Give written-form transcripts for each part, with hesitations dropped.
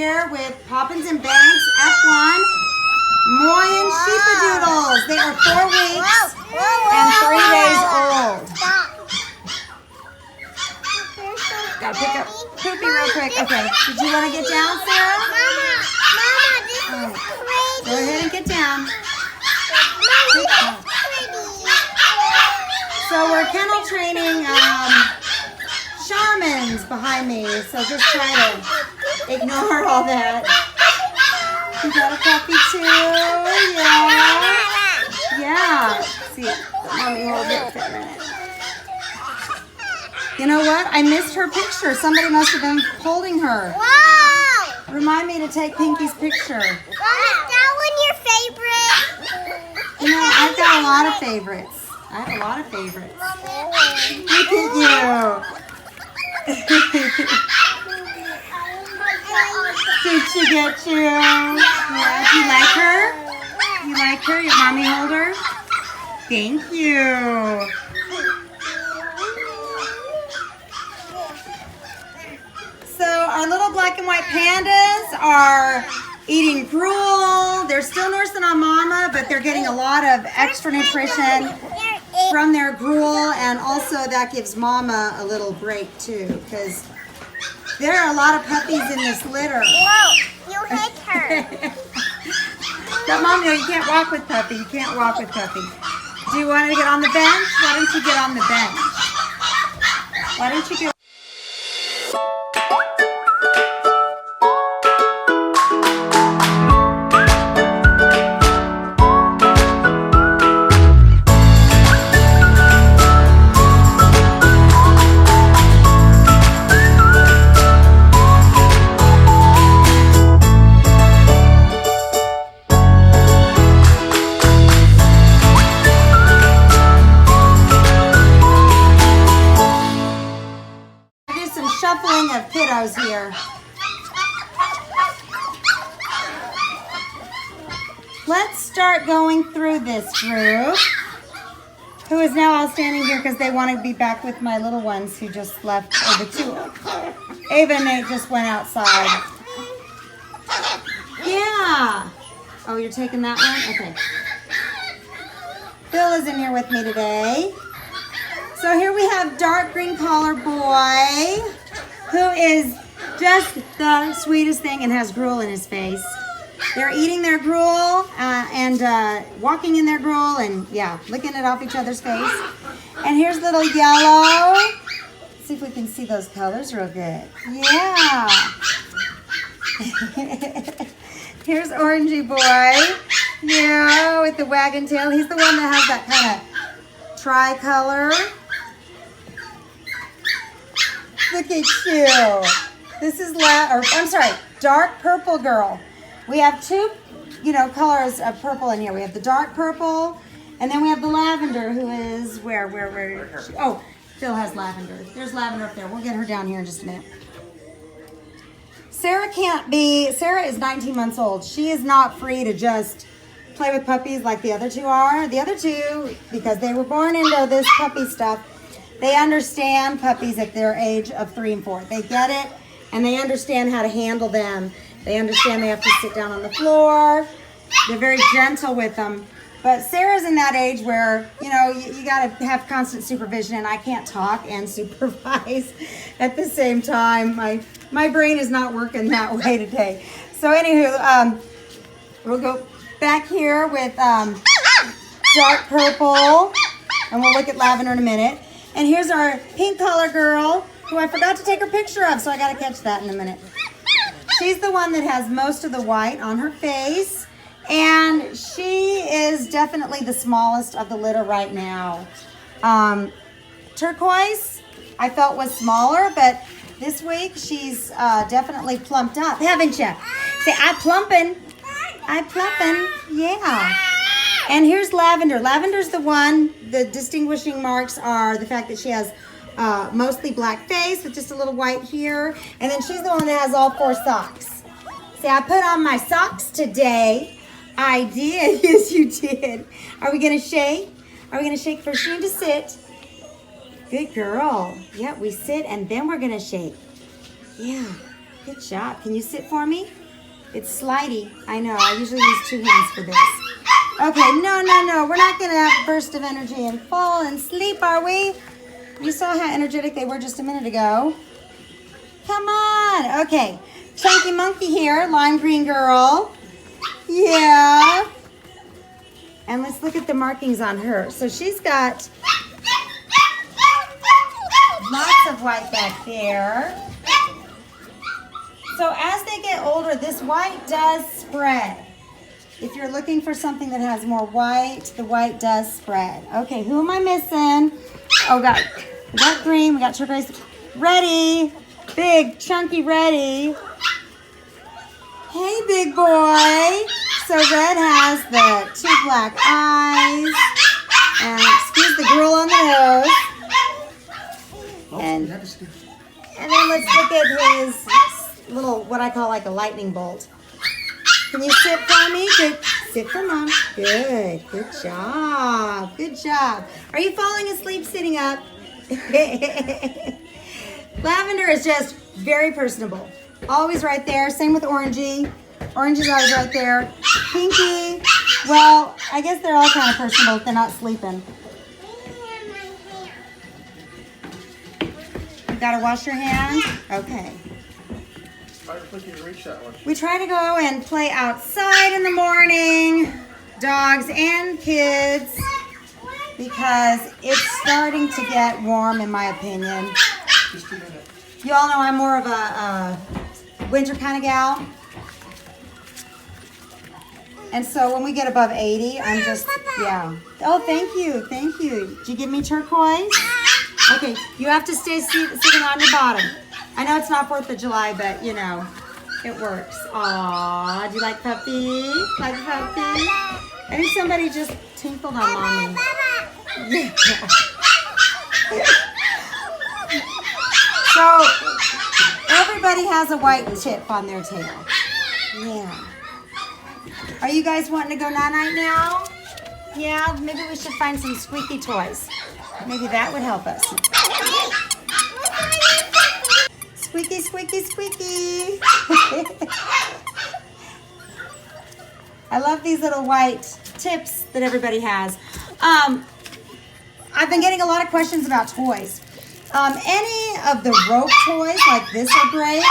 here with Poppins and Banks F1 Moyen Sheepadoodles. They are 4 weeks and 3 days old. Gotta pick up Poopy real quick. Okay, did you want to get down, Sarah? Mama, this is crazy. Go ahead and get down. So we're kennel training Charmans behind me, so just try to ignore all that. You got a puppy too? Yeah. Yeah. See, mommy hold it for a minute. You know what? I missed her picture. Somebody must have been holding her. Wow! Remind me to take Pinky's picture. Mom, is that one your favorite? You know, I've got a lot of favorites. I have a lot of favorites. Look at you. Did she get you? Yeah. Do you like her? You like her? Your mommy hold her? Thank you. So our little black and white pandas are eating gruel. They're still nursing on mama, but they're getting a lot of extra nutrition from their gruel, and also that gives mama a little break too, because there are a lot of puppies in this litter. Whoa, you hit her. But mom, no, you can't walk with puppy. You can't walk with puppy. Do you want to get on the bench? Why don't you get on the bench? Why don't you get shuffling of kiddos here. Let's start going through this group, who is now all standing here because they want to be back with my little ones who just left, or the two. Ava and Nate just went outside. Yeah. Oh, you're taking that one? Okay. Bill is in here with me today. So here we have dark green collar boy, who is just the sweetest thing and has gruel in his face. They're eating their gruel and walking in their gruel and, yeah, licking it off each other's face. And here's little yellow. Let's see if we can see those colors real good. Yeah. Here's orangey boy. Yeah, with the wagon tail. He's the one that has that kind of tricolor. Look at you. This is dark purple girl. We have two, colors of purple in here. We have the dark purple, and then we have the lavender, who is where? Oh, Phil has lavender. There's lavender up there. We'll get her down here in just a minute. Sarah is 19 months old. She is not free to just play with puppies like the other two are. The other two, because they were born into this puppy stuff, they understand puppies at their age of 3 and 4. They get it, and they understand how to handle them. They understand they have to sit down on the floor. They're very gentle with them. But Sarah's in that age where, you got to have constant supervision, and I can't talk and supervise at the same time. My brain is not working that way today. So anywho, we'll go back here with dark purple, and we'll look at lavender in a minute. And here's our pink collar girl, who I forgot to take her picture of, so I got to catch that in a minute. She's the one that has most of the white on her face, and she is definitely the smallest of the litter right now. Turquoise, I felt was smaller, but this week she's definitely plumped up, haven't you? Say, I'm plumping, yeah. And here's lavender. Lavender's the one, the distinguishing marks are the fact that she has mostly black face with just a little white here. And then she's the one that has all 4 socks. See, I put on my socks today. I did. Yes, you did. Are we going to shake? Are we going to shake first? You need to sit. Good girl. Yeah, we sit and then we're going to shake. Yeah. Good job. Can you sit for me? It's slidey. I know. I usually use 2 hands for this. Okay, no. We're not going to have a burst of energy and fall and sleep, are we? You saw how energetic they were just a minute ago. Come on. Okay. Chunky Monkey here. Lime green girl. Yeah. And let's look at the markings on her. So she's got lots of white back there. So as they get older, this white does spread. If you're looking for something that has more white, the white does spread. Okay, who am I missing? Oh, we got green, we got turquoise. Reddy, big, chunky Reddy. Hey, big boy. So Red has the 2 black eyes. And excuse the girl on the nose. And then let's look at his little, what I call like a lightning bolt. Can you sit for me? Good. Sit for Mom. Good. Good job. Good job. Are you falling asleep sitting up? Lavender is just very personable. Always right there. Same with Orangey. Orangey's always right there. Pinky. Well, I guess they're all kind of personable if they're not sleeping. You gotta wash your hands? Okay. We try to go and play outside in the morning, dogs and kids, because it's starting to get warm in my opinion. You all know I'm more of a winter kind of gal. And so when we get above 80, I'm just, yeah. Oh, thank you. Thank you. Did you give me turquoise? Okay, you have to stay sitting on your bottom. I know it's not 4th of July, but, you know, it works. Aw, do you like puppy? Like puppy? I think somebody just tinkled on Mommy. Yeah. So, everybody has a white tip on their tail. Yeah. Are you guys wanting to go night-night now? Yeah, maybe we should find some squeaky toys. Maybe that would help us. Squeaky, squeaky, squeaky. I love these little white tips that everybody has. I've been getting a lot of questions about toys. Any of the rope toys like this are great.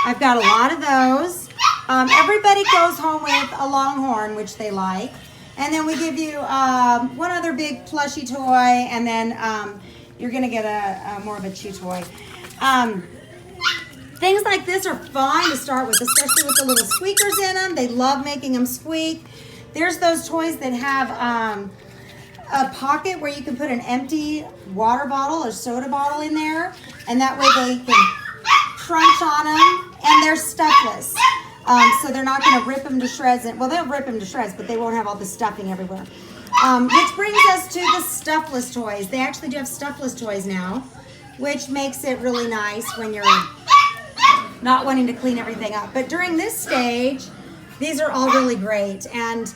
I've got a lot of those. Everybody goes home with a Longhorn, which they like. And then we give you one other big plushy toy, and then you're going to get a more of a chew toy. Things like this are fine to start with, especially with the little squeakers in them. They love making them squeak. There's those toys that have a pocket where you can put an empty water bottle or soda bottle in there, and that way they can crunch on them, and they're stuffless. So they're not going to rip them to shreds. Well, they'll rip them to shreds, but they won't have all the stuffing everywhere. Which brings us to the stuffless toys. They actually do have stuffless toys now, which makes it really nice when you're not wanting to clean everything up. But during this stage, these are all really great. And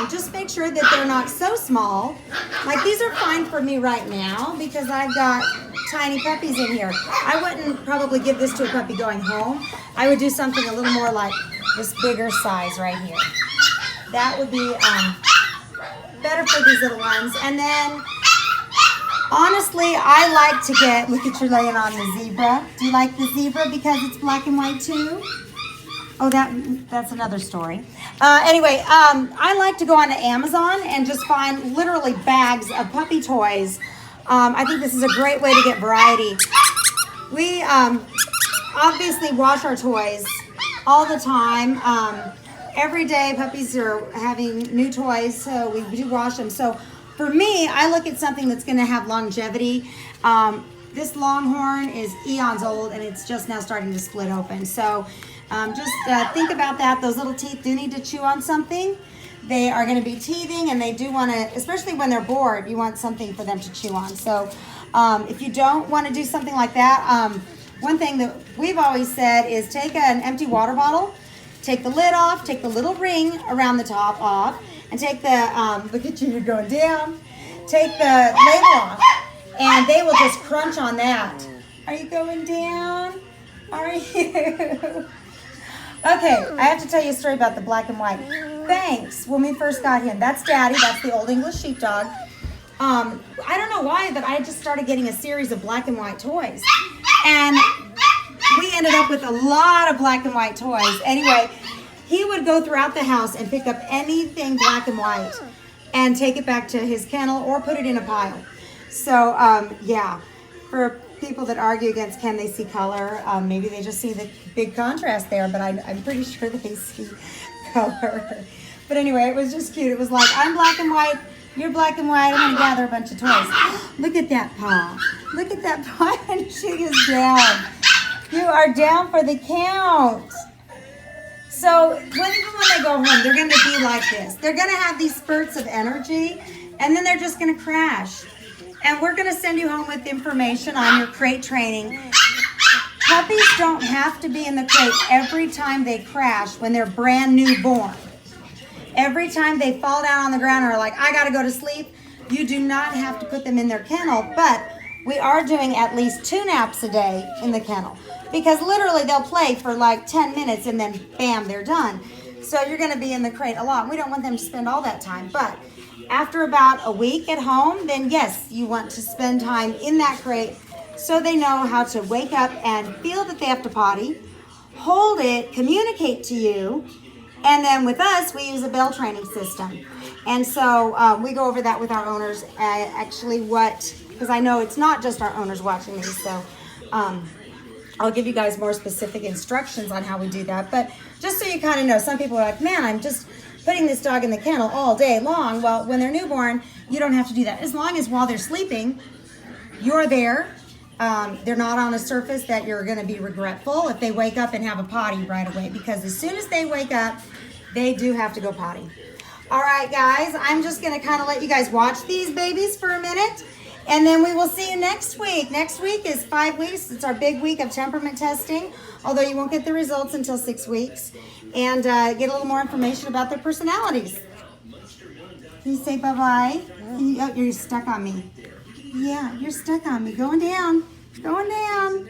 just make sure that they're not so small. Like these are fine for me right now because I've got tiny puppies in here. I wouldn't probably give this to a puppy going home. I would do something a little more like this bigger size right here. That would be better for these little ones. And then, honestly, I like to get, look at you laying on the zebra. Do you like the zebra because it's black and white too? Oh, that's another story. Anyway, I like to go onto Amazon and just find literally bags of puppy toys. I think this is a great way to get variety. We obviously wash our toys all the time. Every day puppies are having new toys, so we do wash them. So for me, I look at something that's going to have longevity. This Longhorn is eons old, and it's just now starting to split open. So just think about that. Those little teeth do need to chew on something. They are going to be teething, and they do want to, especially when they're bored, you want something for them to chew on. So if you don't want to do something like that, one thing that we've always said is take an empty water bottle, take the lid off, take the little ring around the top off, and take the, look at you, you're going down, take the label off, and they will just crunch on that. Are you going down? Are you? Okay, I have to tell you a story about the black and white. Banks, when we first got him, that's Daddy, that's the Old English Sheepdog. I don't know why, but I just started getting a series of black and white toys. And we ended up with a lot of black and white toys. Anyway, he would go throughout the house and pick up anything black and white and take it back to his kennel or put it in a pile. So, yeah, for people that argue against can they see color, maybe they just see the big contrast there, but I'm pretty sure they see color. But anyway, it was just cute. It was like, I'm black and white, you're black and white, I'm going to gather a bunch of toys. Look at that paw. Look at that paw, and she is down. You are down for the count. So even when they go home, they're going to be like this. They're going to have these spurts of energy, and then they're just going to crash. And we're going to send you home with information on your crate training. Puppies don't have to be in the crate every time they crash when they're brand new born. Every time they fall down on the ground or are like, I got to go to sleep, you do not have to put them in their kennel, but we are doing at least 2 naps a day in the kennel. Because literally they'll play for like 10 minutes and then bam, they're done. So you're going to be in the crate a lot. We don't want them to spend all that time. But after about a week at home, then yes, you want to spend time in that crate so they know how to wake up and feel that they have to potty, hold it, communicate to you, and then with us, we use a bell training system. And so we go over that with our owners, because I know it's not just our owners watching these, so I'll give you guys more specific instructions on how we do that. But just so you kind of know, some people are like, man, I'm just putting this dog in the kennel all day long. Well, when they're newborn, you don't have to do that. As long as while they're sleeping, you're there. They're not on a surface that you're going to be regretful if they wake up and have a potty right away. Because as soon as they wake up, they do have to go potty. All right, guys, I'm just going to kind of let you guys watch these babies for a minute. And then we will see you next week. Next week is 5 weeks. It's our big week of temperament testing, although you won't get the results until 6 weeks. And get a little more information about their personalities. Can you say bye-bye? Oh, you're stuck on me. Yeah, you're stuck on me. Going down. Going down.